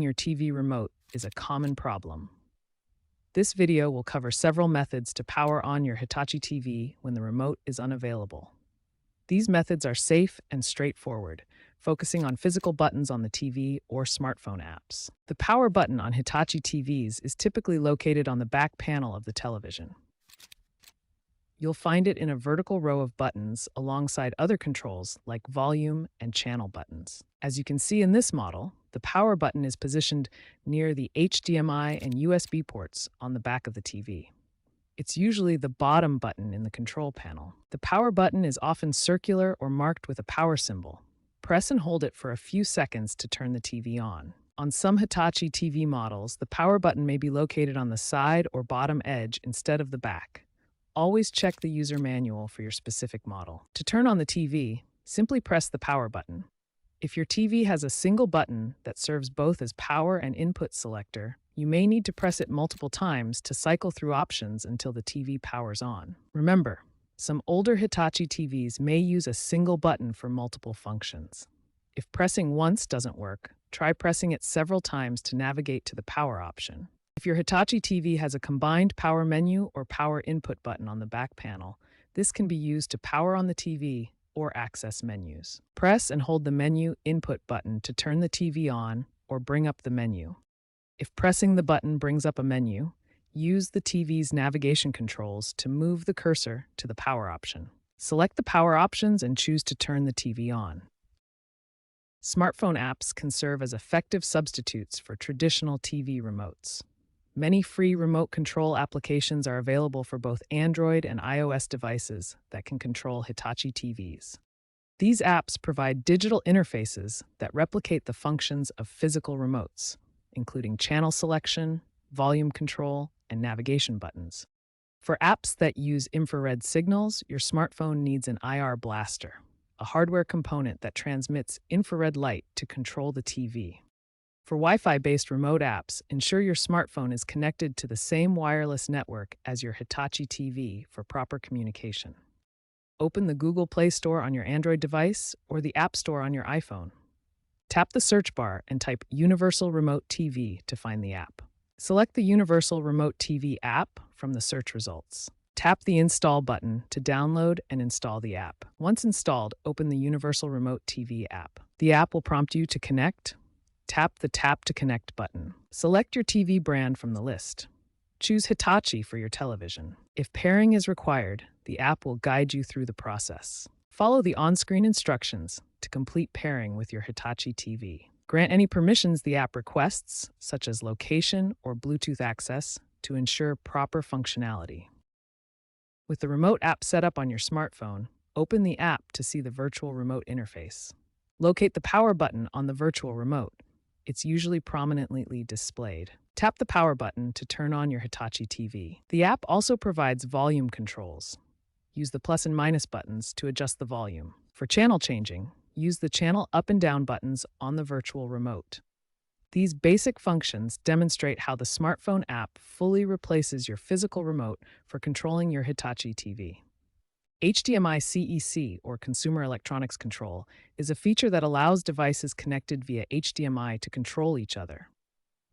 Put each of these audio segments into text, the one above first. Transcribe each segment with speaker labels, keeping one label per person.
Speaker 1: Your TV remote is a common problem. This video will cover several methods to power on your Hitachi TV when the remote is unavailable. These methods are safe and straightforward, focusing on physical buttons on the TV or smartphone apps. The power button on Hitachi TVs is typically located on the back panel of the television. You'll find it in a vertical row of buttons alongside other controls like volume and channel buttons. As you can see in this model, the power button is positioned near the HDMI and USB ports on the back of the TV. It's usually the bottom button in the control panel. The power button is often circular or marked with a power symbol. Press and hold it for a few seconds to turn the TV on. On some Hitachi TV models, the power button may be located on the side or bottom edge instead of the back. Always check the user manual for your specific model. To turn on the TV, simply press the power button. If your TV has a single button that serves both as power and input selector, you may need to press it multiple times to cycle through options until the TV powers on. Remember, some older Hitachi TVs may use a single button for multiple functions. If pressing once doesn't work, try pressing it several times to navigate to the power option. If your Hitachi TV has a combined power menu or power input button on the back panel, this can be used to power on the TV or access menus. Press and hold the menu input button to turn the TV on or bring up the menu. If pressing the button brings up a menu, use the TV's navigation controls to move the cursor to the power option. Select the power options and choose to turn the TV on. Smartphone apps can serve as effective substitutes for traditional TV remotes. Many free remote control applications are available for both Android and iOS devices that can control Hitachi TVs. These apps provide digital interfaces that replicate the functions of physical remotes, including channel selection, volume control, and navigation buttons. For apps that use infrared signals, your smartphone needs an IR blaster, a hardware component that transmits infrared light to control the TV. For Wi-Fi-based remote apps, ensure your smartphone is connected to the same wireless network as your Hitachi TV for proper communication. Open the Google Play Store on your Android device or the App Store on your iPhone. Tap the search bar and type Universal Remote TV to find the app. Select the Universal Remote TV app from the search results. Tap the Install button to download and install the app. Once installed, open the Universal Remote TV app. The app will prompt you to connect. Tap the Tap to Connect button. Select your TV brand from the list. Choose Hitachi for your television. If pairing is required, the app will guide you through the process. Follow the on-screen instructions to complete pairing with your Hitachi TV. Grant any permissions the app requests, such as location or Bluetooth access, to ensure proper functionality. With the remote app set up on your smartphone, open the app to see the virtual remote interface. Locate the power button on the virtual remote. It's usually prominently displayed. Tap the power button to turn on your Hitachi TV. The app also provides volume controls. Use the plus and minus buttons to adjust the volume. For channel changing, use the channel up and down buttons on the virtual remote. These basic functions demonstrate how the smartphone app fully replaces your physical remote for controlling your Hitachi TV. HDMI CEC, or Consumer Electronics Control, is a feature that allows devices connected via HDMI to control each other.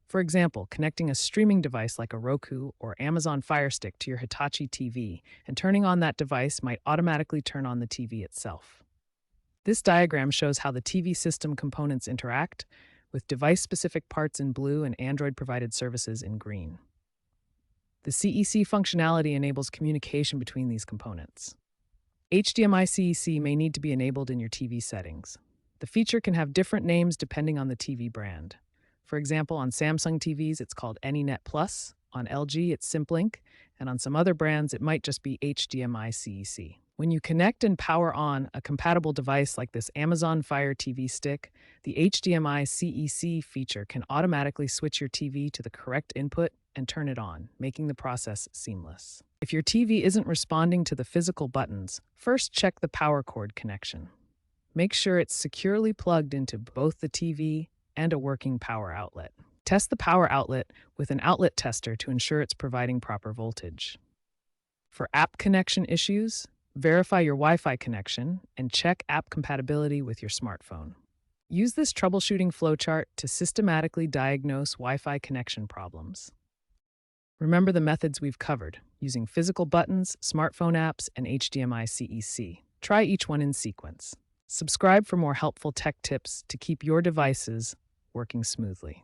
Speaker 1: For example, connecting a streaming device like a Roku or Amazon Fire Stick to your Hitachi TV and turning on that device might automatically turn on the TV itself. This diagram shows how the TV system components interact, with device-specific parts in blue and Android-provided services in green. The CEC functionality enables communication between these components. HDMI CEC may need to be enabled in your TV settings. The feature can have different names depending on the TV brand. For example, on Samsung TVs, it's called AnyNet Plus, on LG, it's SimpLink, and on some other brands, it might just be HDMI CEC. When you connect and power on a compatible device like this Amazon Fire TV stick, the HDMI CEC feature can automatically switch your TV to the correct input and turn it on, making the process seamless. If your TV isn't responding to the physical buttons, first check the power cord connection. Make sure it's securely plugged into both the TV and a working power outlet. Test the power outlet with an outlet tester to ensure it's providing proper voltage. For app connection issues, verify your Wi-Fi connection and check app compatibility with your smartphone. Use this troubleshooting flowchart to systematically diagnose Wi-Fi connection problems. Remember the methods we've covered, using physical buttons, smartphone apps, and HDMI CEC. Try each one in sequence. Subscribe for more helpful tech tips to keep your devices working smoothly.